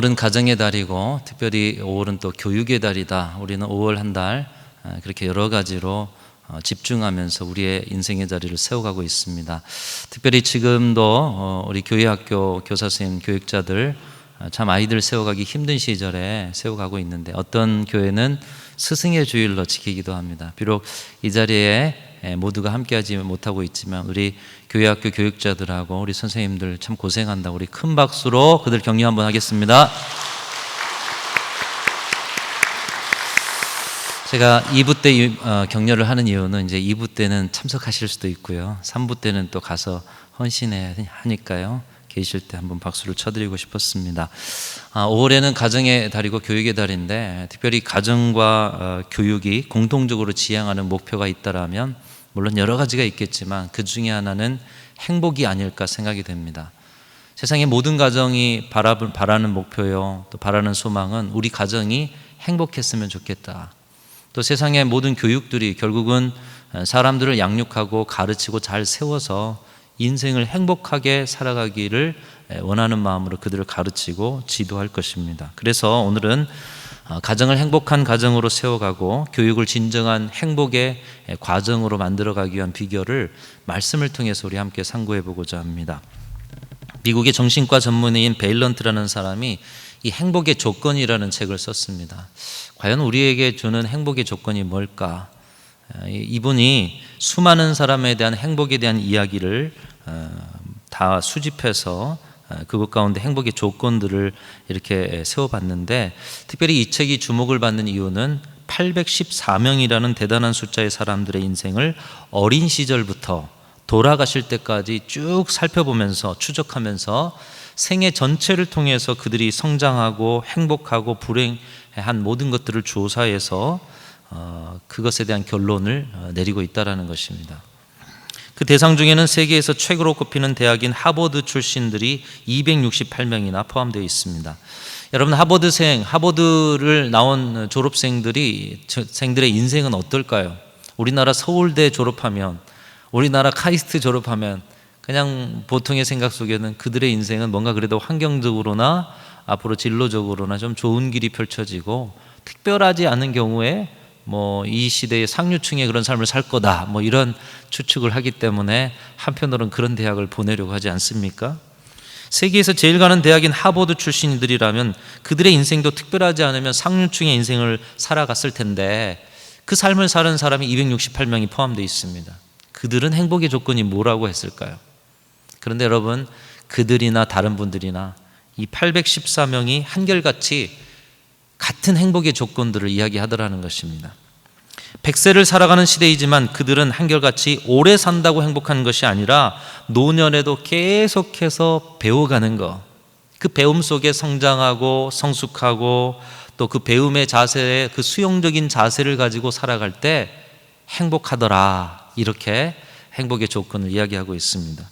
5월은 가정의 달이고 특별히 5월은 또 교육의 달이다. 우리는 5월 한 달 그렇게 여러 가지로 집중하면서 우리의 인생의 자리를 세워가고 있습니다. 특별히 지금도 우리 교회 학교 교사 선생님 교육자들 참 아이들 세워가기 힘든 시절에 세워가고 있는데 어떤 교회는 스승의 주일로 지키기도 합니다. 비록 이 자리에 모두가 함께하지 못하고 있지만 우리 교회 학교 교육자들하고 우리 선생님들 참 고생한다. 우리 큰 박수로 그들 격려 한번 하겠습니다. 제가 2부 때 격려를 하는 이유는 이제 2부 때는 참석하실 수도 있고요. 3부 때는 또 가서 헌신해야 하니까요. 계실 때 한번 박수를 쳐드리고 싶었습니다. 5월에는 가정의 달이고 교육의 달인데 특별히 가정과 교육이 공통적으로 지향하는 목표가 있다라면 물론 여러 가지가 있겠지만 그 중에 하나는 행복이 아닐까 생각이 됩니다. 세상의 모든 가정이 바라는 목표요, 또 바라는 소망은 우리 가정이 행복했으면 좋겠다. 또 세상의 모든 교육들이 결국은 사람들을 양육하고 가르치고 잘 세워서 인생을 행복하게 살아가기를 원하는 마음으로 그들을 가르치고 지도할 것입니다. 그래서 오늘은 가정을 행복한 가정으로 세워가고 교육을 진정한 행복의 과정으로 만들어가기 위한 비결을 말씀을 통해서 우리 함께 상고해 보고자 합니다. 미국의 정신과 전문의인 베일런트라는 사람이 이 행복의 조건이라는 책을 썼습니다. 과연 우리에게 주는 행복의 조건이 뭘까? 이분이 수많은 사람에 대한 행복에 대한 이야기를 다 수집해서 그것 가운데 행복의 조건들을 이렇게 세워봤는데 특별히 이 책이 주목을 받는 이유는 814명이라는 대단한 숫자의 사람들의 인생을 어린 시절부터 돌아가실 때까지 쭉 살펴보면서 추적하면서 생애 전체를 통해서 그들이 성장하고 행복하고 불행한 모든 것들을 조사해서 그것에 대한 결론을 내리고 있다는 것입니다. 그 대상 중에는 세계에서 최고로 꼽히는 대학인 하버드 출신들이 268명이나 포함되어 있습니다. 여러분, 하버드를 나온 생들의 인생은 어떨까요? 우리나라 서울대 졸업하면, 우리나라 카이스트 졸업하면 그냥 보통의 생각 속에는 그들의 인생은 뭔가 그래도 환경적으로나 앞으로 진로적으로나 좀 좋은 길이 펼쳐지고 특별하지 않은 경우에 이 시대의 상류층의 그런 삶을 살 거다 이런 추측을 하기 때문에 한편으로는 그런 대학을 보내려고 하지 않습니까? 세계에서 제일 가는 대학인 하버드 출신들이라면 그들의 인생도 특별하지 않으면 상류층의 인생을 살아갔을 텐데 그 삶을 사는 사람이 268명이 포함되어 있습니다. 그들은 행복의 조건이 뭐라고 했을까요? 그런데 여러분, 그들이나 다른 분들이나 이 814명이 한결같이 같은 행복의 조건들을 이야기하더라는 것입니다. 100세를 살아가는 시대이지만 그들은 한결같이 오래 산다고 행복한 것이 아니라 노년에도 계속해서 배워가는 것, 그 배움 속에 성장하고 성숙하고 또 그 배움의 자세에 그 수용적인 자세를 가지고 살아갈 때 행복하더라, 이렇게 행복의 조건을 이야기하고 있습니다.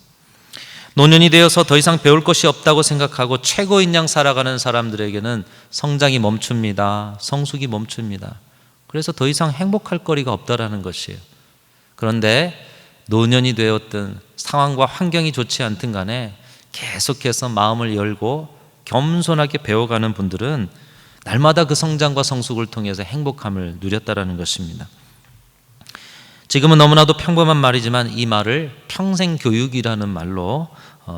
노년이 되어서 더 이상 배울 것이 없다고 생각하고 최고인 양 살아가는 사람들에게는 성장이 멈춥니다. 성숙이 멈춥니다. 그래서 더 이상 행복할 거리가 없다라는 것이에요. 그런데 노년이 되었든 상황과 환경이 좋지 않든 간에 계속해서 마음을 열고 겸손하게 배워가는 분들은 날마다 그 성장과 성숙을 통해서 행복함을 누렸다라는 것입니다. 지금은 너무나도 평범한 말이지만 이 말을 평생 교육이라는 말로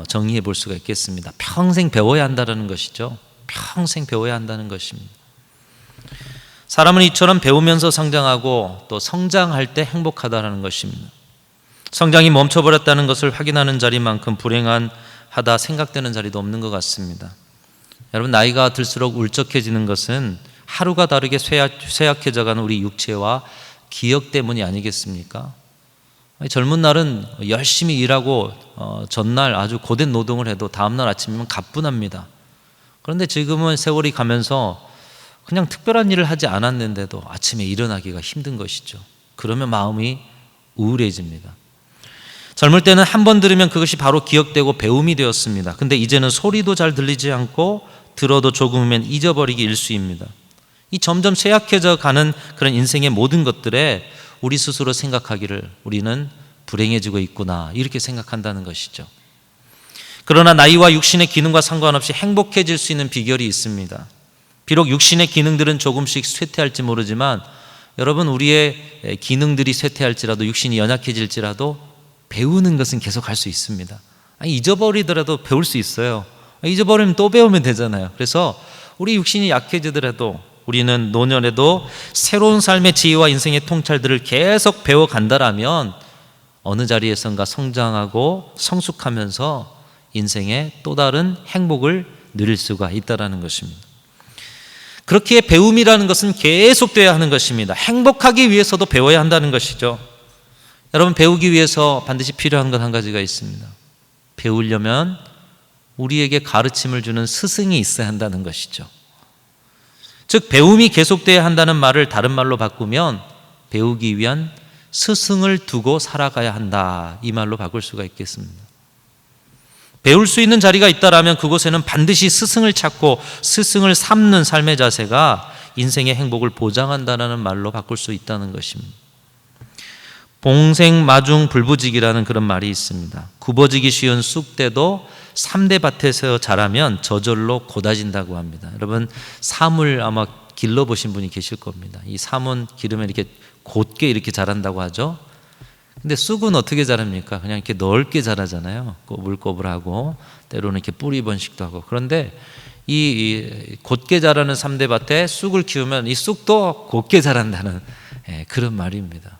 정의해 볼 수가 있겠습니다. 평생 배워야 한다는 것이죠. 평생 배워야 한다는 것입니다. 사람은 이처럼 배우면서 성장하고 또 성장할 때 행복하다는 것입니다. 성장이 멈춰버렸다는 것을 확인하는 자리만큼 불행하다 생각되는 자리도 없는 것 같습니다. 여러분, 나이가 들수록 울적해지는 것은 하루가 다르게 쇠약해져가는 우리 육체와 기억 때문이 아니겠습니까? 젊은 날은 열심히 일하고 전날 아주 고된 노동을 해도 다음날 아침이면 가뿐합니다. 그런데 지금은 세월이 가면서 그냥 특별한 일을 하지 않았는데도 아침에 일어나기가 힘든 것이죠. 그러면 마음이 우울해집니다. 젊을 때는 한 번 들으면 그것이 바로 기억되고 배움이 되었습니다. 근데 이제는 소리도 잘 들리지 않고 들어도 조금이면 잊어버리기 일쑤입니다. 이 점점 쇠약해져 가는 그런 인생의 모든 것들에 우리 스스로 생각하기를 우리는 불행해지고 있구나, 이렇게 생각한다는 것이죠. 그러나 나이와 육신의 기능과 상관없이 행복해질 수 있는 비결이 있습니다. 비록 육신의 기능들은 조금씩 쇠퇴할지 모르지만 여러분, 우리의 기능들이 쇠퇴할지라도, 육신이 연약해질지라도 배우는 것은 계속 할 수 있습니다. 잊어버리더라도 배울 수 있어요. 잊어버리면 또 배우면 되잖아요. 그래서 우리 육신이 약해지더라도 우리는 노년에도 새로운 삶의 지혜와 인생의 통찰들을 계속 배워간다라면 어느 자리에선가 성장하고 성숙하면서 인생의 또 다른 행복을 누릴 수가 있다는 것입니다. 그렇기에 배움이라는 것은 계속되어야 하는 것입니다. 행복하기 위해서도 배워야 한다는 것이죠. 여러분, 배우기 위해서 반드시 필요한 것 한 가지가 있습니다. 배우려면 우리에게 가르침을 주는 스승이 있어야 한다는 것이죠. 즉, 배움이 계속되어야 한다는 말을 다른 말로 바꾸면 배우기 위한 스승을 두고 살아가야 한다, 이 말로 바꿀 수가 있겠습니다. 배울 수 있는 자리가 있다라면 그곳에는 반드시 스승을 찾고 스승을 삼는 삶의 자세가 인생의 행복을 보장한다는 말로 바꿀 수 있다는 것입니다. 봉생마중 불부지기라는 그런 말이 있습니다. 굽어지기 쉬운 쑥대도 3대 밭에서 자라면 저절로 곧아진다고 합니다. 여러분, 사물 아마 길러보신 분이 계실 겁니다. 이 사문 기르면 이렇게 곧게 이렇게 자란다고 하죠. 근데 쑥은 어떻게 자랍니까? 그냥 이렇게 넓게 자라잖아요. 꼬불꼬불하고 때로는 이렇게 뿌리 번식도 하고. 그런데 이 곧게 자라는 3대 밭에 쑥을 키우면 이 쑥도 곧게 자란다는 그런 말입니다.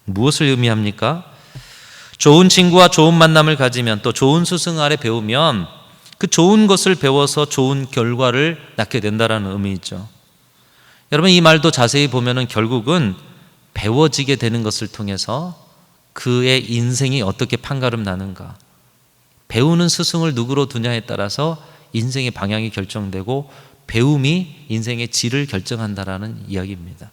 무엇을 의미합니까? 좋은 친구와 좋은 만남을 가지면, 또 좋은 스승 아래 배우면 그 좋은 것을 배워서 좋은 결과를 낳게 된다는 의미죠. 여러분, 이 말도 자세히 보면은 결국은 배워지게 되는 것을 통해서 그의 인생이 어떻게 판가름 나는가, 배우는 스승을 누구로 두냐에 따라서 인생의 방향이 결정되고 배움이 인생의 질을 결정한다라는 이야기입니다.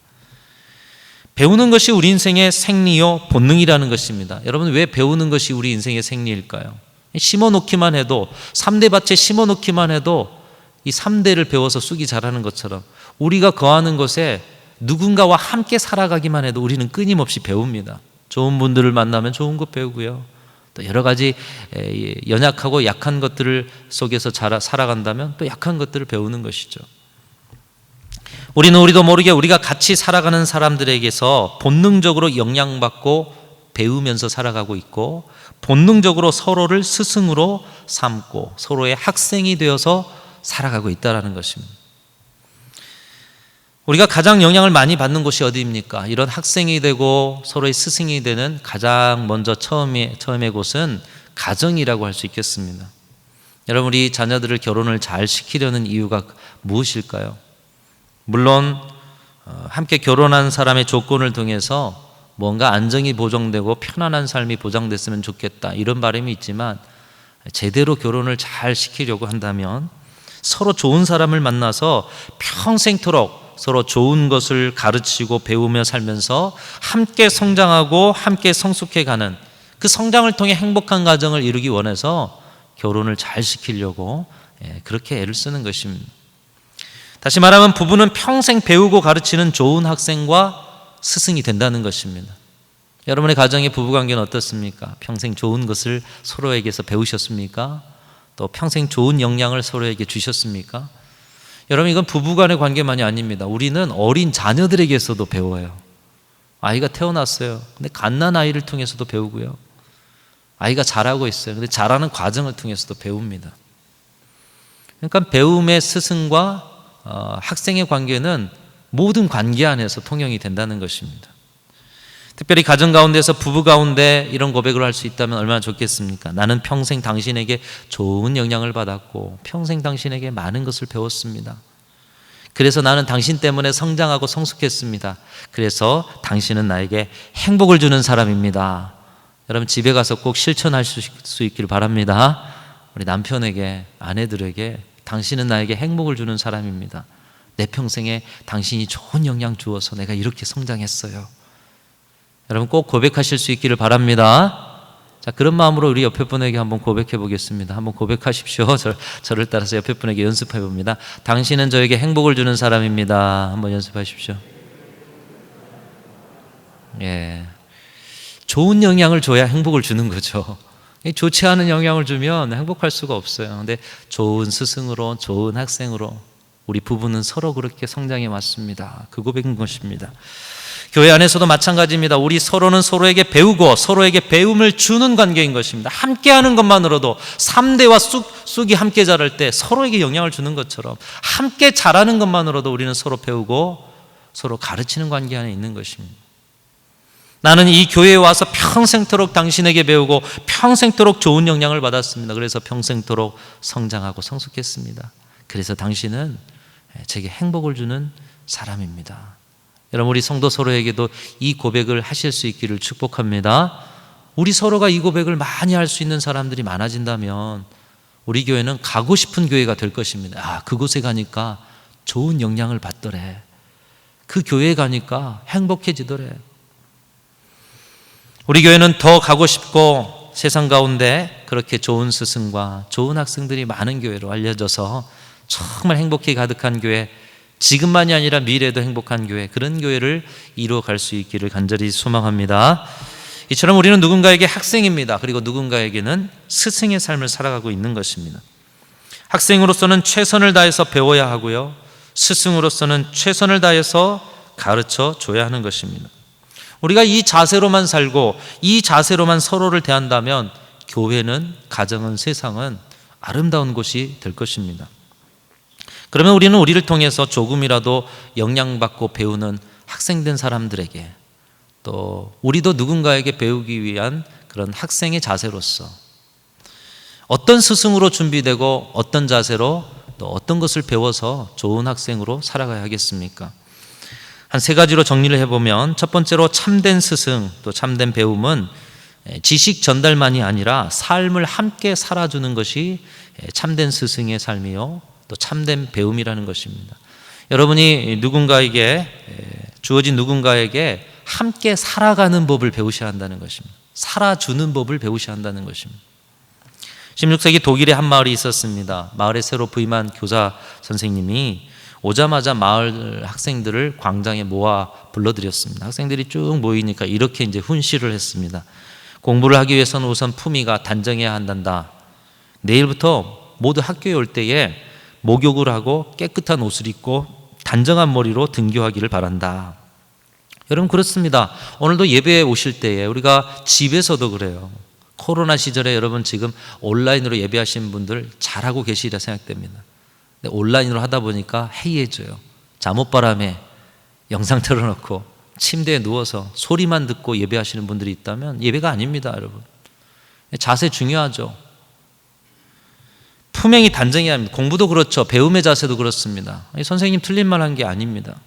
배우는 것이 우리 인생의 생리요 본능이라는 것입니다. 여러분, 왜 배우는 것이 우리 인생의 생리일까요? 심어놓기만 해도, 3대 밭에 심어놓기만 해도 이 3대를 배워서 쑥이 자라는 것처럼 우리가 거하는 곳에 누군가와 함께 살아가기만 해도 우리는 끊임없이 배웁니다. 좋은 분들을 만나면 좋은 것 배우고요, 또 여러 가지 연약하고 약한 것들을 속에서 살아간다면 또 약한 것들을 배우는 것이죠. 우리는 우리도 모르게 우리가 같이 살아가는 사람들에게서 본능적으로 영향받고 배우면서 살아가고 있고, 본능적으로 서로를 스승으로 삼고 서로의 학생이 되어서 살아가고 있다는 것입니다. 우리가 가장 영향을 많이 받는 곳이 어디입니까? 이런 학생이 되고 서로의 스승이 되는 가장 먼저 처음의 곳은 가정이라고 할 수 있겠습니다. 여러분, 우리 자녀들을 결혼을 잘 시키려는 이유가 무엇일까요? 물론 함께 결혼한 사람의 조건을 통해서 뭔가 안정이 보장되고 편안한 삶이 보장됐으면 좋겠다, 이런 바람이 있지만, 제대로 결혼을 잘 시키려고 한다면 서로 좋은 사람을 만나서 평생토록 서로 좋은 것을 가르치고 배우며 살면서 함께 성장하고 함께 성숙해가는 그 성장을 통해 행복한 가정을 이루기 원해서 결혼을 잘 시키려고 그렇게 애를 쓰는 것입니다. 다시 말하면 부부는 평생 배우고 가르치는 좋은 학생과 스승이 된다는 것입니다. 여러분의 가정의 부부관계는 어떻습니까? 평생 좋은 것을 서로에게서 배우셨습니까? 또 평생 좋은 영향을 서로에게 주셨습니까? 여러분, 이건 부부간의 관계만이 아닙니다. 우리는 어린 자녀들에게서도 배워요. 아이가 태어났어요. 근데 갓난 아이를 통해서도 배우고요, 아이가 자라고 있어요. 근데 자라는 과정을 통해서도 배웁니다. 그러니까 배움의 스승과 학생의 관계는 모든 관계 안에서 통용이 된다는 것입니다. 특별히 가정 가운데서 부부 가운데 이런 고백을 할 수 있다면 얼마나 좋겠습니까? 나는 평생 당신에게 좋은 영향을 받았고 평생 당신에게 많은 것을 배웠습니다. 그래서 나는 당신 때문에 성장하고 성숙했습니다. 그래서 당신은 나에게 행복을 주는 사람입니다. 여러분, 집에 가서 꼭 실천할 수 있기를 바랍니다. 우리 남편에게, 아내들에게, 당신은 나에게 행복을 주는 사람입니다. 내 평생에 당신이 좋은 영향 주어서 내가 이렇게 성장했어요. 여러분, 꼭 고백하실 수 있기를 바랍니다. 자, 그런 마음으로 우리 옆에 분에게 한번 고백해 보겠습니다. 한번 고백하십시오. 저를 따라서 옆에 분에게 연습해 봅니다. 당신은 저에게 행복을 주는 사람입니다. 한번 연습하십시오. 예, 좋은 영향을 줘야 행복을 주는 거죠. 좋지 않은 영향을 주면 행복할 수가 없어요. 근데 좋은 스승으로, 좋은 학생으로 우리 부부는 서로 그렇게 성장해 왔습니다. 그 고백인 것입니다. 교회 안에서도 마찬가지입니다. 우리 서로는 서로에게 배우고 서로에게 배움을 주는 관계인 것입니다. 함께하는 것만으로도 3대와 쑥이 함께 자랄 때 서로에게 영향을 주는 것처럼 함께 자라는 것만으로도 우리는 서로 배우고 서로 가르치는 관계 안에 있는 것입니다. 나는 이 교회에 와서 평생토록 당신에게 배우고 평생토록 좋은 영향을 받았습니다. 그래서 평생토록 성장하고 성숙했습니다. 그래서 당신은 제게 행복을 주는 사람입니다. 여러분, 우리 성도 서로에게도 이 고백을 하실 수 있기를 축복합니다. 우리 서로가 이 고백을 많이 할 수 있는 사람들이 많아진다면 우리 교회는 가고 싶은 교회가 될 것입니다. 그곳에 가니까 좋은 영향을 받더래. 그 교회에 가니까 행복해지더래. 우리 교회는 더 가고 싶고 세상 가운데 그렇게 좋은 스승과 좋은 학생들이 많은 교회로 알려져서 정말 행복히 가득한 교회, 지금만이 아니라 미래에도 행복한 교회, 그런 교회를 이루어갈 수 있기를 간절히 소망합니다. 이처럼 우리는 누군가에게 학생입니다. 그리고 누군가에게는 스승의 삶을 살아가고 있는 것입니다. 학생으로서는 최선을 다해서 배워야 하고요, 스승으로서는 최선을 다해서 가르쳐 줘야 하는 것입니다. 우리가 이 자세로만 살고 이 자세로만 서로를 대한다면 교회는, 가정은, 세상은 아름다운 곳이 될 것입니다. 그러면 우리는 우리를 통해서 조금이라도 영향받고 배우는 학생된 사람들에게, 또 우리도 누군가에게 배우기 위한 그런 학생의 자세로서 어떤 스승으로 준비되고 어떤 자세로 또 어떤 것을 배워서 좋은 학생으로 살아가야 하겠습니까? 한 3가지로 정리를 해보면, 첫 번째로 참된 스승, 또 참된 배움은 지식 전달만이 아니라 삶을 함께 살아주는 것이 참된 스승의 삶이요, 또 참된 배움이라는 것입니다. 여러분이 누군가에게, 주어진 누군가에게 함께 살아가는 법을 배우셔야 한다는 것입니다. 살아주는 법을 배우셔야 한다는 것입니다. 16세기 독일에 한 마을이 있었습니다. 마을에 새로 부임한 교사 선생님이 오자마자 마을 학생들을 광장에 모아 불러들였습니다. 학생들이 쭉 모이니까 이렇게 이제 훈시를 했습니다. 공부를 하기 위해서는 우선 품위가 단정해야 한단다. 내일부터 모두 학교에 올 때에 목욕을 하고 깨끗한 옷을 입고 단정한 머리로 등교하기를 바란다. 여러분, 그렇습니다. 오늘도 예배에 오실 때에 우리가 집에서도 그래요. 코로나 시절에 여러분 지금 온라인으로 예배하시는 분들 잘하고 계시리라 생각됩니다. 근데 온라인으로 하다 보니까 해이해져요. 잠옷바람에 영상 틀어놓고 침대에 누워서 소리만 듣고 예배하시는 분들이 있다면 예배가 아닙니다, 여러분. 자세 중요하죠. 품행이 단정해야 합니다. 공부도 그렇죠. 배움의 자세도 그렇습니다. 선생님 틀린 말 한 게 아닙니다.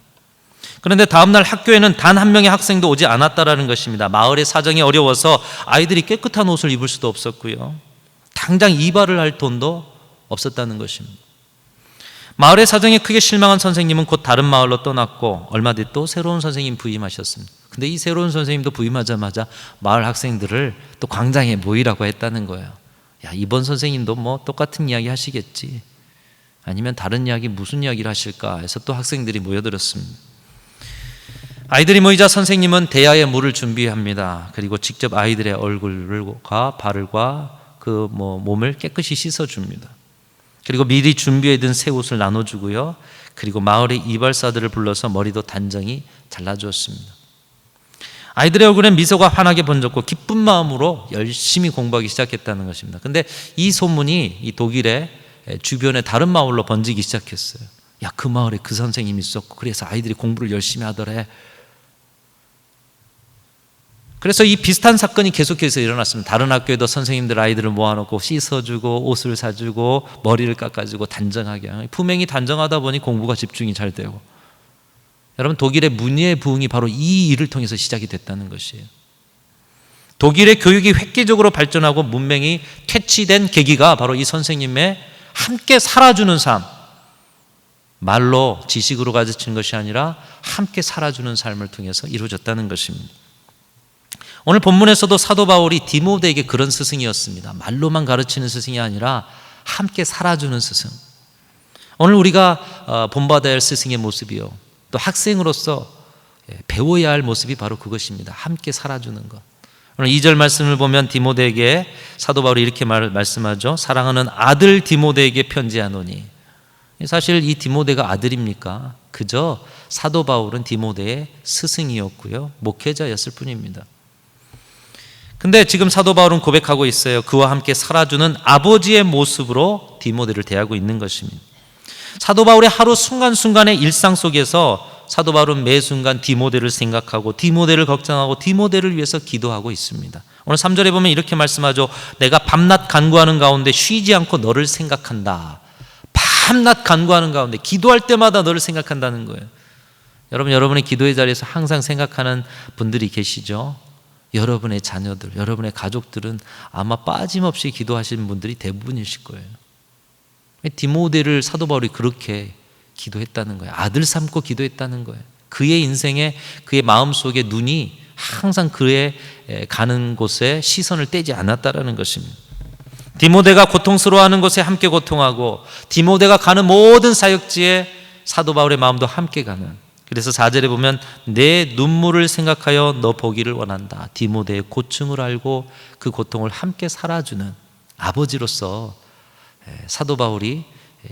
그런데 다음날 학교에는 단 한 명의 학생도 오지 않았다라는 것입니다. 마을의 사정이 어려워서 아이들이 깨끗한 옷을 입을 수도 없었고요, 당장 이발을 할 돈도 없었다는 것입니다. 마을의 사정에 크게 실망한 선생님은 곧 다른 마을로 떠났고 얼마 뒤 또 새로운 선생님 부임하셨습니다. 근데 이 새로운 선생님도 부임하자마자 마을 학생들을 또 광장에 모이라고 했다는 거예요. 야, 이번 선생님도 뭐 똑같은 이야기 하시겠지, 아니면 다른 이야기, 무슨 이야기를 하실까 해서 또 학생들이 모여들었습니다. 아이들이 모이자 선생님은 대야에 물을 준비합니다. 그리고 직접 아이들의 얼굴과 발과 그 몸을 깨끗이 씻어줍니다. 그리고 미리 준비해둔 새 옷을 나눠주고요, 그리고 마을의 이발사들을 불러서 머리도 단정히 잘라주었습니다. 아이들의 얼굴엔 미소가 환하게 번졌고 기쁜 마음으로 열심히 공부하기 시작했다는 것입니다. 그런데 이 소문이 이 독일의 주변의 다른 마을로 번지기 시작했어요. 야, 그 마을에 그 선생님이 있었고 그래서 아이들이 공부를 열심히 하더래. 그래서 이 비슷한 사건이 계속해서 일어났습니다. 다른 학교에도 선생님들 아이들을 모아놓고 씻어주고 옷을 사주고 머리를 깎아주고 단정하게, 품행이 단정하다 보니 공부가 집중이 잘 되고, 여러분, 독일의 문예의 부흥이 바로 이 일을 통해서 시작이 됐다는 것이에요. 독일의 교육이 획기적으로 발전하고 문맹이 퇴치된 계기가 바로 이 선생님의 함께 살아주는 삶, 말로 지식으로 가르치는 것이 아니라 함께 살아주는 삶을 통해서 이루어졌다는 것입니다. 오늘 본문에서도 사도 바울이 디모데에게 그런 스승이었습니다. 말로만 가르치는 스승이 아니라 함께 살아주는 스승. 오늘 우리가 본받아야 할 스승의 모습이요, 또 학생으로서 배워야 할 모습이 바로 그것입니다. 함께 살아주는 것. 오늘 2절 말씀을 보면 디모데에게 사도 바울이 이렇게 말씀하죠. 사랑하는 아들 디모데에게 편지하노니. 사실 이 디모데가 아들입니까? 그저 사도 바울은 디모데의 스승이었고요, 목회자였을 뿐입니다. 근데 지금 사도 바울은 고백하고 있어요. 그와 함께 살아주는 아버지의 모습으로 디모데를 대하고 있는 것입니다. 사도 바울의 하루 순간순간의 일상 속에서 사도 바울은 매 순간 디모데를 생각하고 디모데를 걱정하고 디모데를 위해서 기도하고 있습니다. 오늘 3절에 보면 이렇게 말씀하죠. 내가 밤낮 간구하는 가운데 쉬지 않고 너를 생각한다. 밤낮 간구하는 가운데 기도할 때마다 너를 생각한다는 거예요. 여러분, 여러분의 기도의 자리에서 항상 생각하는 분들이 계시죠? 여러분의 자녀들, 여러분의 가족들은 아마 빠짐없이 기도하시는 분들이 대부분이실 거예요. 디모데를 사도 바울이 그렇게 기도했다는 거예요. 아들 삼고 기도했다는 거예요. 그의 인생에, 그의 마음속에 눈이 항상 그의 가는 곳에 시선을 떼지 않았다라는 것입니다. 디모데가 고통스러워하는 곳에 함께 고통하고 디모데가 가는 모든 사역지에 사도 바울의 마음도 함께 가는, 그래서 4절에 보면 내 눈물을 생각하여 너 보기를 원한다. 디모데의 고충을 알고 그 고통을 함께 살아주는 아버지로서 사도 바울이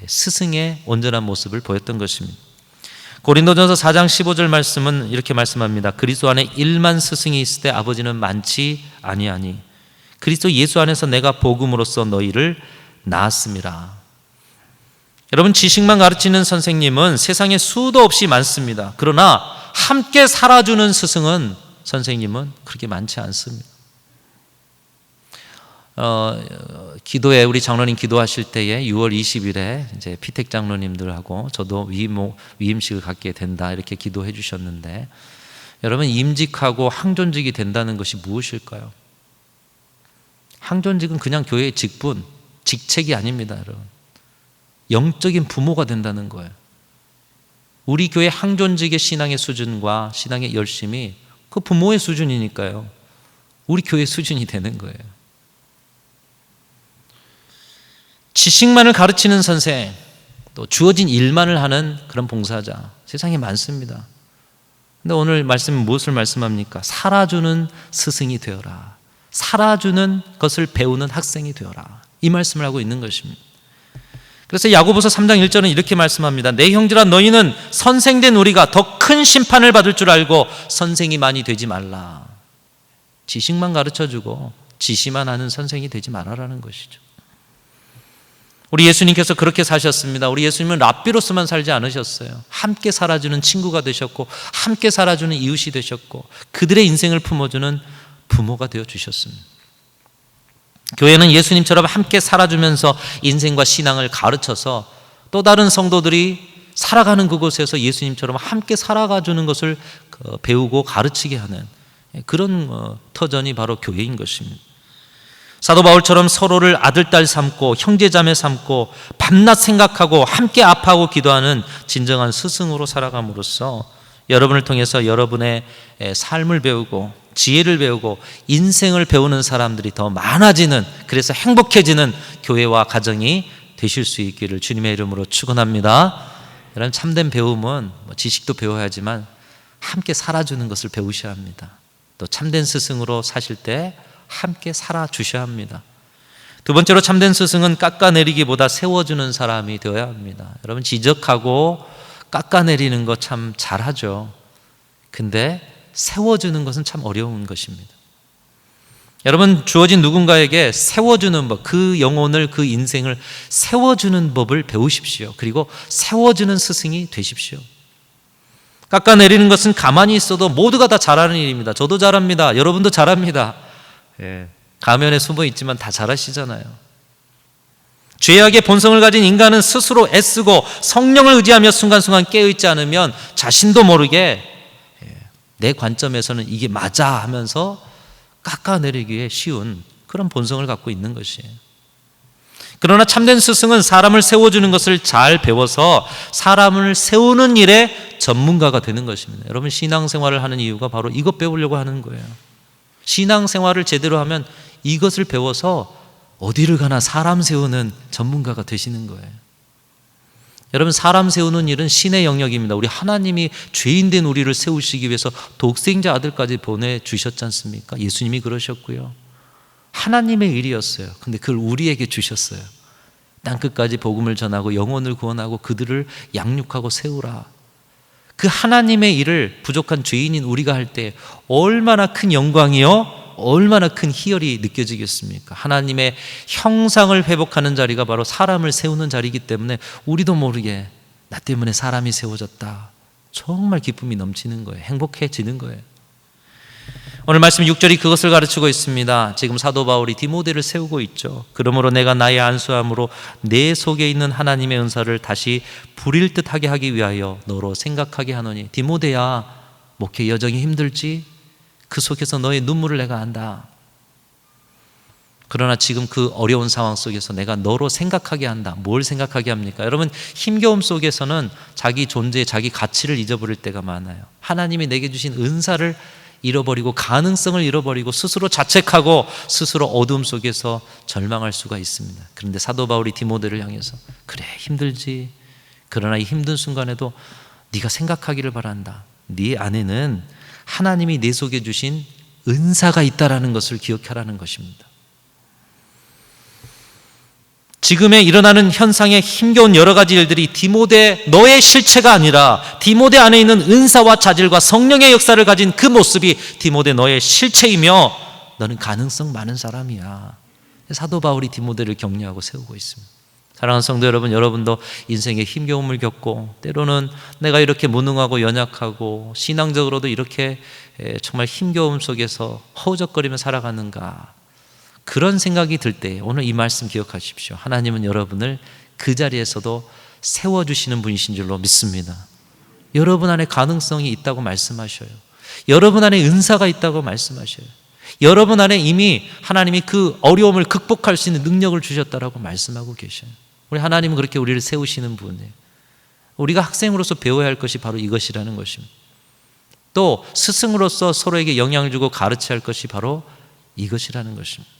스승의 온전한 모습을 보였던 것입니다. 고린도전서 4장 15절 말씀은 이렇게 말씀합니다. 그리스도 안에 1만 스승이 있을 때 아버지는 많지 아니하니 그리스도 예수 안에서 내가 복음으로써 너희를 낳았음이라. 여러분, 지식만 가르치는 선생님은 세상에 수도 없이 많습니다. 그러나 함께 살아주는 스승은, 선생님은 그렇게 많지 않습니다. 기도에 우리 장로님 기도하실 때에 6월 20일에 이제 피택 장로님들하고 저도 위임식을 갖게 된다 이렇게 기도해 주셨는데, 여러분, 임직하고 항존직이 된다는 것이 무엇일까요? 항존직은 그냥 교회의 직분, 직책이 아닙니다, 여러분. 영적인 부모가 된다는 거예요. 우리 교회 항존직의 신앙의 수준과 신앙의 열심이 그 부모의 수준이니까요, 우리 교회 수준이 되는 거예요. 지식만을 가르치는 선생, 또 주어진 일만을 하는 그런 봉사자, 세상에 많습니다. 근데 오늘 말씀은 무엇을 말씀합니까? 살아주는 스승이 되어라. 살아주는 것을 배우는 학생이 되어라. 이 말씀을 하고 있는 것입니다. 그래서 야고보서 3장 1절은 이렇게 말씀합니다. 내 형제라 너희는 선생된 우리가 더 큰 심판을 받을 줄 알고 선생이 많이 되지 말라. 지식만 가르쳐주고 지시만 하는 선생이 되지 말아라는 것이죠. 우리 예수님께서 그렇게 사셨습니다. 우리 예수님은 랍비로서만 살지 않으셨어요. 함께 살아주는 친구가 되셨고 함께 살아주는 이웃이 되셨고 그들의 인생을 품어주는 부모가 되어주셨습니다. 교회는 예수님처럼 함께 살아주면서 인생과 신앙을 가르쳐서 또 다른 성도들이 살아가는 그곳에서 예수님처럼 함께 살아가주는 것을 배우고 가르치게 하는 그런 터전이 바로 교회인 것입니다. 사도 바울처럼 서로를 아들, 딸 삼고 형제자매 삼고 밤낮 생각하고 함께 아파하고 기도하는 진정한 스승으로 살아감으로써 여러분을 통해서 여러분의 삶을 배우고 지혜를 배우고 인생을 배우는 사람들이 더 많아지는, 그래서 행복해지는 교회와 가정이 되실 수 있기를 주님의 이름으로 축원합니다. 여러분, 참된 배움은 지식도 배워야지만 함께 살아주는 것을 배우셔야 합니다. 또 참된 스승으로 사실 때 함께 살아주셔야 합니다. 두 번째로 참된 스승은 깎아내리기보다 세워주는 사람이 되어야 합니다. 여러분, 지적하고 깎아내리는 거 참 잘하죠. 근데 세워주는 것은 참 어려운 것입니다. 여러분, 주어진 누군가에게 세워주는 법, 그 영혼을, 그 인생을 세워주는 법을 배우십시오. 그리고 세워주는 스승이 되십시오. 깎아내리는 것은 가만히 있어도 모두가 다 잘하는 일입니다. 저도 잘합니다. 여러분도 잘합니다. 가면에 숨어 있지만 다 잘하시잖아요. 죄악의 본성을 가진 인간은 스스로 애쓰고 성령을 의지하며 순간순간 깨어있지 않으면 자신도 모르게 내 관점에서는 이게 맞아 하면서 깎아내리기에 쉬운 그런 본성을 갖고 있는 것이에요. 그러나 참된 스승은 사람을 세워주는 것을 잘 배워서 사람을 세우는 일에 전문가가 되는 것입니다. 여러분, 신앙생활을 하는 이유가 바로 이것 배우려고 하는 거예요. 신앙생활을 제대로 하면 이것을 배워서 어디를 가나 사람 세우는 전문가가 되시는 거예요. 여러분, 사람 세우는 일은 신의 영역입니다. 우리 하나님이 죄인된 우리를 세우시기 위해서 독생자 아들까지 보내주셨지 않습니까? 예수님이 그러셨고요. 하나님의 일이었어요. 근데 그걸 우리에게 주셨어요. 땅끝까지 복음을 전하고 영혼을 구원하고 그들을 양육하고 세우라. 그 하나님의 일을 부족한 죄인인 우리가 할 때 얼마나 큰 영광이요, 얼마나 큰 희열이 느껴지겠습니까? 하나님의 형상을 회복하는 자리가 바로 사람을 세우는 자리이기 때문에 우리도 모르게 나 때문에 사람이 세워졌다, 정말 기쁨이 넘치는 거예요. 행복해지는 거예요. 오늘 말씀 6절이 그것을 가르치고 있습니다. 지금 사도 바울이 디모데를 세우고 있죠. 그러므로 내가 나의 안수함으로 내 속에 있는 하나님의 은사를 다시 부릴 듯하게 하기 위하여 너로 생각하게 하노니. 디모데야, 목회 여정이 힘들지? 그 속에서 너의 눈물을 내가 안다. 그러나 지금 그 어려운 상황 속에서 내가 너로 생각하게 한다. 뭘 생각하게 합니까? 여러분, 힘겨움 속에서는 자기 존재, 자기 가치를 잊어버릴 때가 많아요. 하나님이 내게 주신 은사를 잃어버리고 가능성을 잃어버리고 스스로 자책하고 스스로 어둠 속에서 절망할 수가 있습니다. 그런데 사도 바울이 디모데를 향해서 그래, 힘들지. 그러나 이 힘든 순간에도 네가 생각하기를 바란다. 네 안에는 하나님이 내 속에 주신 은사가 있다라는 것을 기억하라는 것입니다. 지금에 일어나는 현상에 힘겨운 여러 가지 일들이 디모데 너의 실체가 아니라 디모데 안에 있는 은사와 자질과 성령의 역사를 가진 그 모습이 디모데 너의 실체이며 너는 가능성 많은 사람이야. 사도 바울이 디모데를 격려하고 세우고 있습니다. 사랑하는 성도 여러분, 여러분도 인생의 힘겨움을 겪고 때로는 내가 이렇게 무능하고 연약하고 신앙적으로도 이렇게 정말 힘겨움 속에서 허우적거리며 살아가는가, 그런 생각이 들 때 오늘 이 말씀 기억하십시오. 하나님은 여러분을 그 자리에서도 세워주시는 분이신 줄로 믿습니다. 여러분 안에 가능성이 있다고 말씀하셔요. 여러분 안에 은사가 있다고 말씀하셔요. 여러분 안에 이미 하나님이 그 어려움을 극복할 수 있는 능력을 주셨다라고 말씀하고 계셔요. 우리 하나님은 그렇게 우리를 세우시는 분이에요. 우리가 학생으로서 배워야 할 것이 바로 이것이라는 것입니다. 또 스승으로서 서로에게 영향을 주고 가르쳐야 할 것이 바로 이것이라는 것입니다.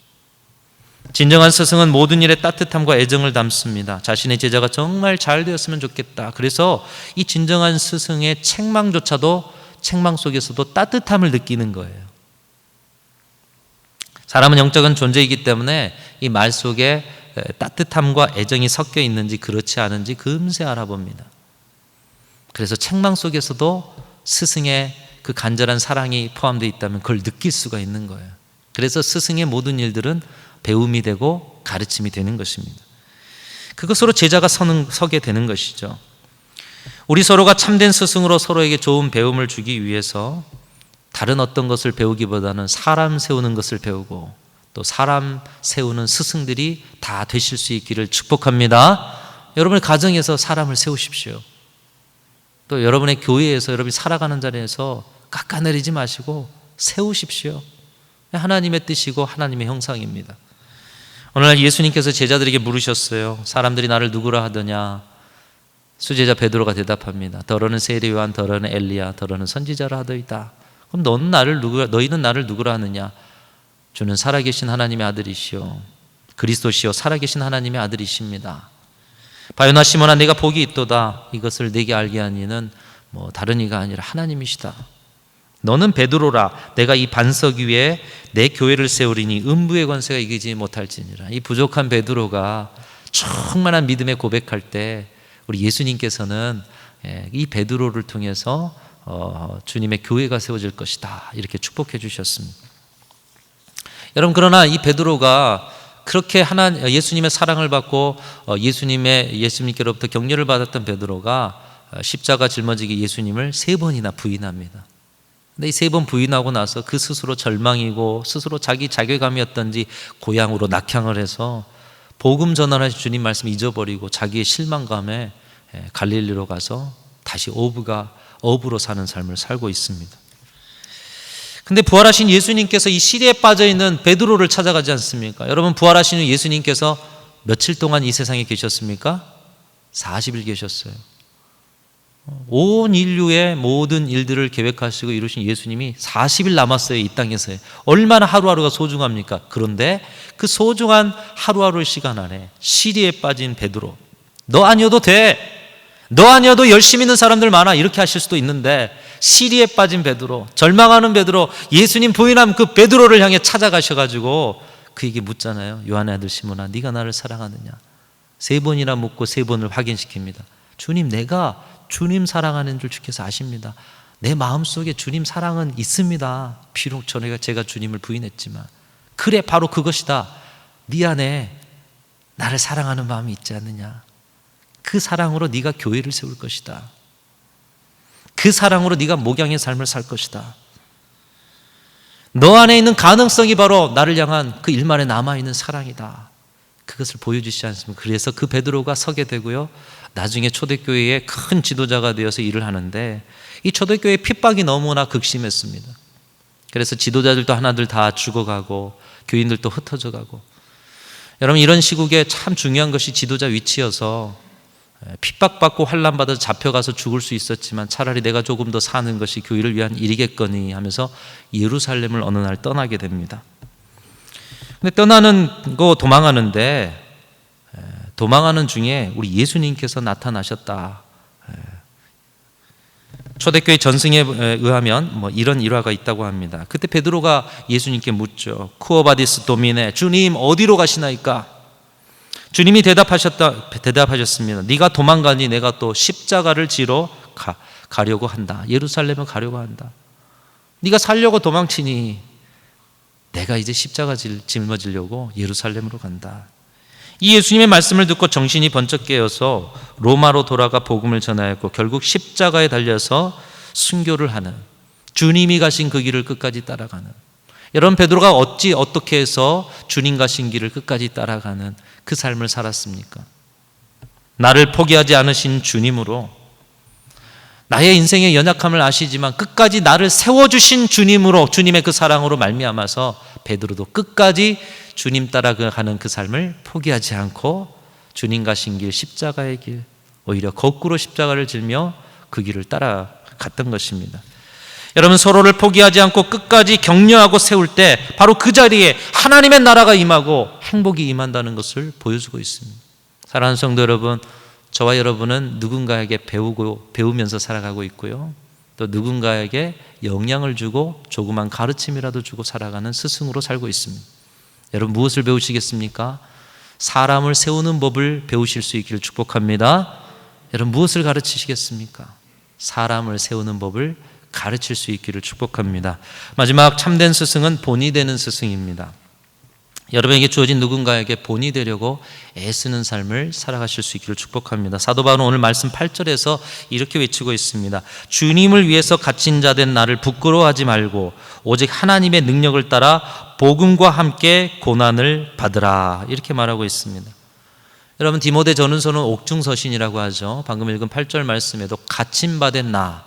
진정한 스승은 모든 일에 따뜻함과 애정을 담습니다. 자신의 제자가 정말 잘 되었으면 좋겠다. 그래서 이 진정한 스승의 책망조차도 책망 속에서도 따뜻함을 느끼는 거예요. 사람은 영적인 존재이기 때문에 이 말 속에 따뜻함과 애정이 섞여 있는지 그렇지 않은지 금세 알아봅니다. 그래서 책망 속에서도 스승의 그 간절한 사랑이 포함되어 있다면 그걸 느낄 수가 있는 거예요. 그래서 스승의 모든 일들은 배움이 되고 가르침이 되는 것입니다. 그것으로 제자가 서게 되는 것이죠. 우리 서로가 참된 스승으로 서로에게 좋은 배움을 주기 위해서 다른 어떤 것을 배우기보다는 사람 세우는 것을 배우고 또 사람 세우는 스승들이 다 되실 수 있기를 축복합니다. 여러분의 가정에서 사람을 세우십시오. 또 여러분의 교회에서 여러분이 살아가는 자리에서 깎아내리지 마시고 세우십시오. 하나님의 뜻이고 하나님의 형상입니다. 오늘날 예수님께서 제자들에게 물으셨어요. 사람들이 나를 누구라 하더냐? 수제자 베드로가 대답합니다. 더러는 세례 요한, 더러는 엘리야, 더러는 선지자라 하더이다. 그럼 너희는 나를 누구라 하느냐? 주는 살아계신 하나님의 아들이시오, 그리스도시요 살아계신 하나님의 아들이십니다. 바요나 시몬아, 내가 복이 있도다. 이것을 내게 알게 한 이는 다른 이가 아니라 하나님이시다. 너는 베드로라. 내가 이 반석 위에 내 교회를 세우리니 음부의 권세가 이기지 못할지니라. 이 부족한 베드로가 충만한 믿음의 고백할 때 우리 예수님께서는 이 베드로를 통해서 주님의 교회가 세워질 것이다, 이렇게 축복해 주셨습니다. 여러분, 그러나 이 베드로가 그렇게 예수님의 사랑을 받고 예수님께로부터 격려를 받았던 베드로가 십자가 짊어지기 예수님을 3번이나 부인합니다. 근데 이 3번 부인하고 나서 그 스스로 절망이고 스스로 자기 자괴감이었던지 고향으로 낙향을 해서 복음 전환하신 주님 말씀 잊어버리고 자기의 실망감에 갈릴리로 가서 다시 어부로 사는 삶을 살고 있습니다. 근데 부활하신 예수님께서 이 시리에 빠져있는 베드로를 찾아가지 않습니까? 여러분, 부활하신 예수님께서 며칠 동안 이 세상에 계셨습니까? 40일 계셨어요. 온 인류의 모든 일들을 계획하시고 이루신 예수님이 40일 남았어요. 이 땅에서. 얼마나 하루하루가 소중합니까? 그런데 그 소중한 하루하루 시간 안에 시리에 빠진 베드로, 너 아니어도 돼. 너 아니어도 열심히 있는 사람들 많아, 이렇게 하실 수도 있는데, 시리에 빠진 베드로, 절망하는 베드로, 예수님 부인한 그 베드로를 향해 찾아가셔가지고 그에게 묻잖아요. 요한의 아들 시몬아, 네가 나를 사랑하느냐? 3번이나 묻고 3번을 확인시킵니다. 주님, 내가 주님 사랑하는 줄 주께서 아십니다. 내 마음속에 주님 사랑은 있습니다. 비록 제가 주님을 부인했지만. 그래, 바로 그것이다. 네 안에 나를 사랑하는 마음이 있지 않느냐? 그 사랑으로 네가 교회를 세울 것이다. 그 사랑으로 네가 목양의 삶을 살 것이다. 너 안에 있는 가능성이 바로 나를 향한 그 일만에 남아있는 사랑이다. 그것을 보여주시지 않습니까? 그래서 그 베드로가 서게 되고요, 나중에 초대교회의 큰 지도자가 되어서 일을 하는데, 이 초대교회의 핍박이 너무나 극심했습니다. 그래서 지도자들도 하나둘 다 죽어가고 교인들도 흩어져 가고. 여러분, 이런 시국에 참 중요한 것이 지도자 위치여서 핍박받고 환난받아서 잡혀가서 죽을 수 있었지만 차라리 내가 조금 더 사는 것이 교회를 위한 일이겠거니 하면서 예루살렘을 어느 날 떠나게 됩니다. 근데 도망하는데 도망하는 중에 우리 예수님께서 나타나셨다. 초대교회 전승에 의하면 이런 일화가 있다고 합니다. 그때 베드로가 예수님께 묻죠. 쿠오바디스 도미네, 주님 어디로 가시나이까? 주님이 대답하셨습니다. 네가 도망가니 내가 또 십자가를 지러 가려고 한다. 예루살렘을 가려고 한다. 네가 살려고 도망치니 내가 이제 십자가 짊어지려고 예루살렘으로 간다. 이 예수님의 말씀을 듣고 정신이 번쩍 깨어서 로마로 돌아가 복음을 전하였고, 결국 십자가에 달려서 순교를 하는, 주님이 가신 그 길을 끝까지 따라가는, 여러분, 베드로가 어떻게 해서 주님 가신 길을 끝까지 따라가는 그 삶을 살았습니까? 나를 포기하지 않으신 주님으로, 나의 인생의 연약함을 아시지만 끝까지 나를 세워주신 주님으로, 주님의 그 사랑으로 말미암아서 베드로도 끝까지 주님 따라가는 그 삶을 포기하지 않고 주님 가신 길, 십자가의 길, 오히려 거꾸로 십자가를 질며 그 길을 따라갔던 것입니다. 여러분, 서로를 포기하지 않고 끝까지 격려하고 세울 때 바로 그 자리에 하나님의 나라가 임하고 행복이 임한다는 것을 보여주고 있습니다. 사랑하는 성도 여러분, 저와 여러분은 누군가에게 배우면서 살아가고 있고요, 또 누군가에게 영향을 주고 조그만 가르침이라도 주고 살아가는 스승으로 살고 있습니다. 여러분, 무엇을 배우시겠습니까? 사람을 세우는 법을 배우실 수 있기를 축복합니다. 여러분, 무엇을 가르치시겠습니까? 사람을 세우는 법을 가르칠 수 있기를 축복합니다. 마지막 참된 스승은 본이 되는 스승입니다. 여러분에게 주어진 누군가에게 본이 되려고 애쓰는 삶을 살아가실 수 있기를 축복합니다. 사도 바울은 오늘 말씀 8절에서 이렇게 외치고 있습니다. 주님을 위해서 갇힌 자 된 나를 부끄러워하지 말고 오직 하나님의 능력을 따라 복음과 함께 고난을 받으라, 이렇게 말하고 있습니다. 여러분, 디모데 전후서는 옥중서신이라고 하죠. 방금 읽은 8절 말씀에도 갇힌 바 된 나,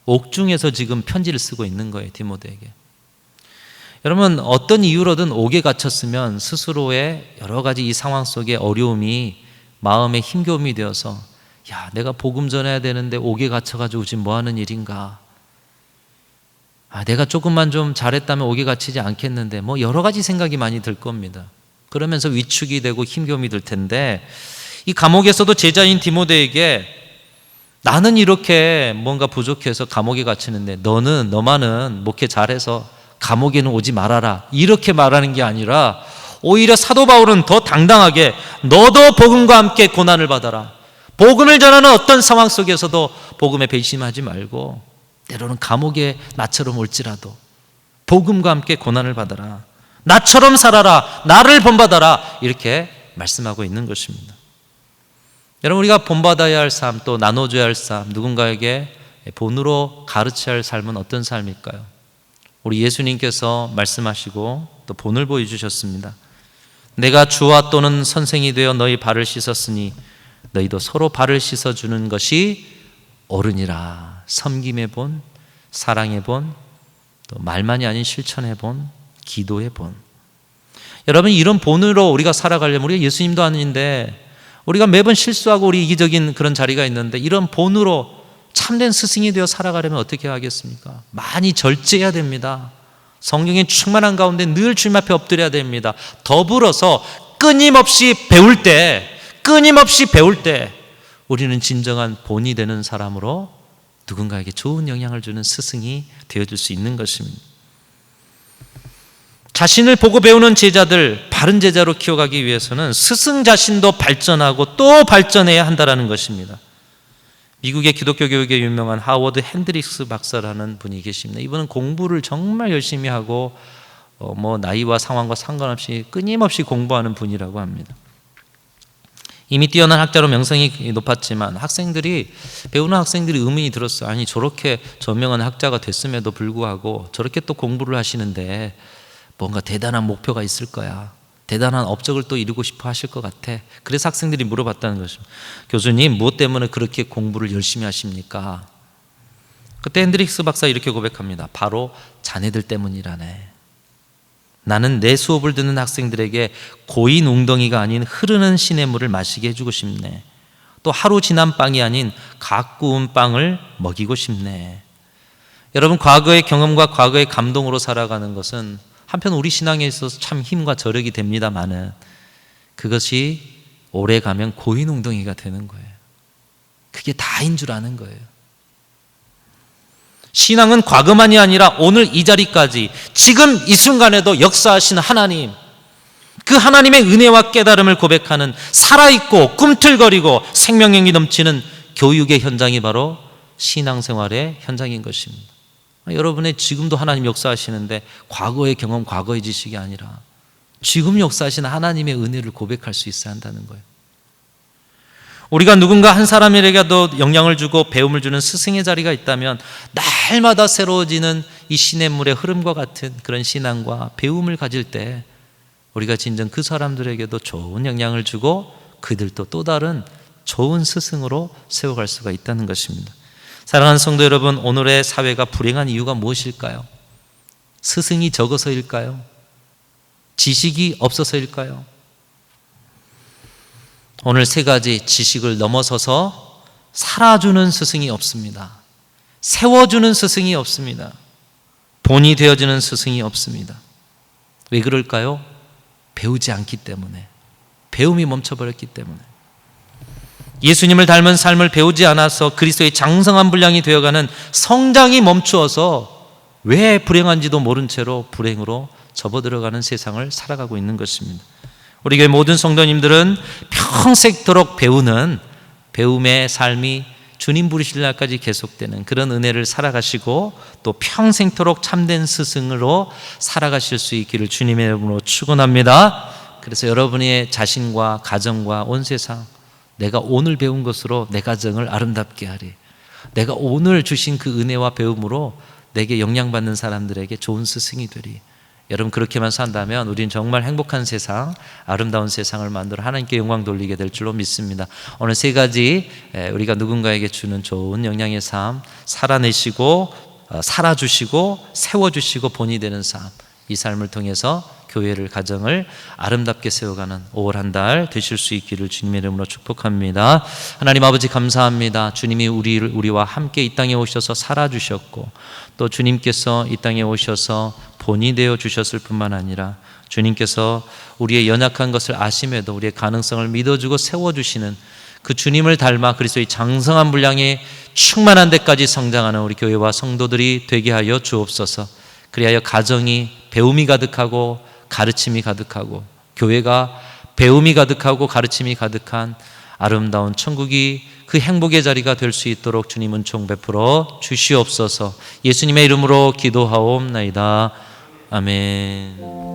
옥중에서 지금 편지를 쓰고 있는 거예요, 디모데에게. 여러분, 어떤 이유로든 옥에 갇혔으면 스스로의 여러 가지 이 상황 속에 어려움이 마음의 힘겨움이 되어서, 야, 내가 복음 전해야 되는데 옥에 갇혀가지고 지금 뭐 하는 일인가? 내가 조금만 좀 잘했다면 옥에 갇히지 않겠는데, 여러 가지 생각이 많이 들 겁니다. 그러면서 위축이 되고 힘겨움이 들 텐데, 이 감옥에서도 제자인 디모데에게 나는 이렇게 뭔가 부족해서 감옥에 갇히는데 너만은 목회 잘해서 감옥에는 오지 말아라, 이렇게 말하는 게 아니라 오히려 사도 바울은 더 당당하게 너도 복음과 함께 고난을 받아라. 복음을 전하는 어떤 상황 속에서도 복음에 배심하지 말고 때로는 감옥에 나처럼 올지라도 복음과 함께 고난을 받아라. 나처럼 살아라. 나를 본받아라. 이렇게 말씀하고 있는 것입니다. 여러분, 우리가 본받아야 할 삶, 또 나눠줘야 할 삶, 누군가에게 본으로 가르쳐야 할 삶은 어떤 삶일까요? 우리 예수님께서 말씀하시고 또 본을 보여주셨습니다. 내가 주와 또는 선생이 되어 너희 발을 씻었으니 너희도 서로 발을 씻어주는 것이 옳으니라. 섬김의 본, 사랑의 본, 또 말만이 아닌 실천의 본, 기도의 본. 여러분, 이런 본으로 우리가 살아가려면, 우리가 예수님도 아닌데 우리가 매번 실수하고 우리 이기적인 그런 자리가 있는데, 이런 본으로 참된 스승이 되어 살아가려면 어떻게 하겠습니까? 많이 절제해야 됩니다. 성령의 충만한 가운데 늘 주님 앞에 엎드려야 됩니다. 더불어서 끊임없이 배울 때 우리는 진정한 본이 되는 사람으로 누군가에게 좋은 영향을 주는 스승이 되어줄 수 있는 것입니다. 자신을 보고 배우는 제자들, 바른 제자로 키워가기 위해서는 스승 자신도 발전하고 또 발전해야 한다는 것입니다. 미국의 기독교 교육에 유명한 하워드 핸드릭스 박사라는 분이 계십니다. 이분은 공부를 정말 열심히 하고 나이와 상황과 상관없이 끊임없이 공부하는 분이라고 합니다. 이미 뛰어난 학자로 명성이 높았지만 배우는 학생들이 의문이 들었어요. 아니, 저렇게 저명한 학자가 됐음에도 불구하고 저렇게 또 공부를 하시는데 뭔가 대단한 목표가 있을 거야. 대단한 업적을 또 이루고 싶어 하실 것 같아. 그래서 학생들이 물어봤다는 것입니다. 교수님, 무엇 때문에 그렇게 공부를 열심히 하십니까? 그때 핸드릭스 박사 이렇게 고백합니다. 바로 자네들 때문이라네. 나는 내 수업을 듣는 학생들에게 고인 웅덩이가 아닌 흐르는 시냇물을 마시게 해주고 싶네. 또 하루 지난 빵이 아닌 각 구운 빵을 먹이고 싶네. 여러분, 과거의 경험과 과거의 감동으로 살아가는 것은 한편 우리 신앙에 있어서 참 힘과 저력이 됩니다마는 그것이 오래 가면 고인 웅덩이가 되는 거예요. 그게 다인 줄 아는 거예요. 신앙은 과거만이 아니라 오늘 이 자리까지 지금 이 순간에도 역사하시는 하나님, 그 하나님의 은혜와 깨달음을 고백하는 살아있고 꿈틀거리고 생명력이 넘치는 교육의 현장이 바로 신앙생활의 현장인 것입니다. 여러분의 지금도 하나님 역사하시는데 과거의 경험, 과거의 지식이 아니라 지금 역사하시는 하나님의 은혜를 고백할 수 있어야 한다는 거예요. 우리가 누군가 한 사람에게도 영향을 주고 배움을 주는 스승의 자리가 있다면 날마다 새로워지는 이 시냇물의 흐름과 같은 그런 신앙과 배움을 가질 때 우리가 진정 그 사람들에게도 좋은 영향을 주고 그들도 또 다른 좋은 스승으로 세워갈 수가 있다는 것입니다. 사랑하는 성도 여러분, 오늘의 사회가 불행한 이유가 무엇일까요? 스승이 적어서일까요? 지식이 없어서일까요? 오늘 세 가지 지식을 넘어서서 살아주는 스승이 없습니다. 세워주는 스승이 없습니다. 본이 되어주는 스승이 없습니다. 왜 그럴까요? 배우지 않기 때문에, 배움이 멈춰버렸기 때문에. 예수님을 닮은 삶을 배우지 않아서 그리스도의 장성한 분량이 되어가는 성장이 멈추어서 왜 불행한지도 모른 채로 불행으로 접어들어가는 세상을 살아가고 있는 것입니다. 우리 교회 모든 성도님들은 평생토록 배우는 배움의 삶이 주님 부르실 날까지 계속되는 그런 은혜를 살아가시고 또 평생토록 참된 스승으로 살아가실 수 있기를 주님의 이름으로 축원합니다. 그래서 여러분의 자신과 가정과 온 세상, 내가 오늘 배운 것으로 내 가정을 아름답게 하리. 내가 오늘 주신 그 은혜와 배움으로 내게 영향받는 사람들에게 좋은 스승이 되리. 여러분, 그렇게만 산다면 우리는 정말 행복한 세상, 아름다운 세상을 만들어 하나님께 영광 돌리게 될 줄로 믿습니다. 오늘 세 가지 우리가 누군가에게 주는 좋은 영향의 삶, 살아내시고 살아주시고 세워주시고 본이 되는 삶, 이 삶을 통해서 교회를, 가정을 아름답게 세워가는 5월 한 달 되실 수 있기를 주님의 이름으로 축복합니다. 하나님 아버지, 감사합니다. 주님이 우리와 함께 이 땅에 오셔서 살아주셨고 또 주님께서 이 땅에 오셔서 본이 되어 주셨을 뿐만 아니라 주님께서 우리의 연약한 것을 아심에도 우리의 가능성을 믿어주고 세워주시는 그 주님을 닮아 그리스도의 장성한 분량에 충만한 데까지 성장하는 우리 교회와 성도들이 되게 하여 주옵소서. 그리하여 가정이 배움이 가득하고 가르침이 가득하고 교회가 배움이 가득하고 가르침이 가득한 아름다운 천국이 그 행복의 자리가 될 수 있도록 주님 은총 베풀어 주시옵소서. 예수님의 이름으로 기도하옵나이다. 아멘.